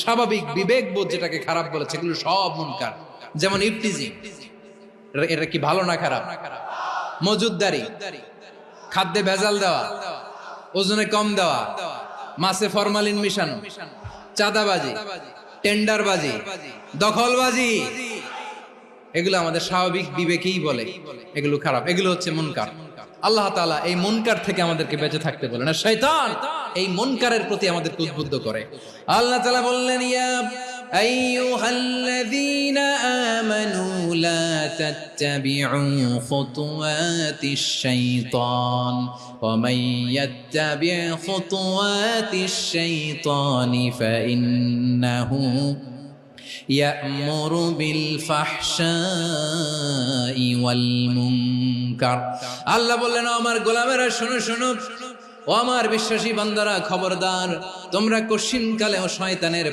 স্বাভাবিক বিবেকবোধ যেটাকে খারাপ বলেছে এগুলো সব মুনকার। যেমন ইফতিজিং, এটা কি ভালো না খারাপ? মজুদদারি, খাদ্যে ভেজাল দেওয়া, ওজনে কম দেওয়া, মাছে ফরমালিন মিশানো, চাঁদাবাজি, টেন্ডারবাজি, দখলবাজি, এগুলো আমাদের স্বাভাবিক বিবেকেই বলে এগুলো খারাপ, এগুলো হচ্ছে মুনকার। আল্লাহ তাআলা এই মুনকার থেকে আমাদেরকে বেঁচে থাকতে বলেন, আর শয়তান এই মুনকারের প্রতি আমাদেরকে উদ্বুদ্ধ করে। আল্লাহ তাআলা বললেন, ইয়া আইয়ুহাল্লাযীনা আমানু লা তাত্তাবিউ খুতুওয়াতিশ শাইতান ওয়া মান ইয়াত্তাবি' খুতুওয়াতিশ শাইতানি ফাইন্নাহু ইয়া'মুরু বিল ফাহশাই ওয়াল মুনকার। আল্লাহ বললেন, আমার গোলামেরা শোনো শোনো, ও আমার বিশ্বাসী বান্দারা খবরদার, তোমরা কশিনকালেও শয়তানের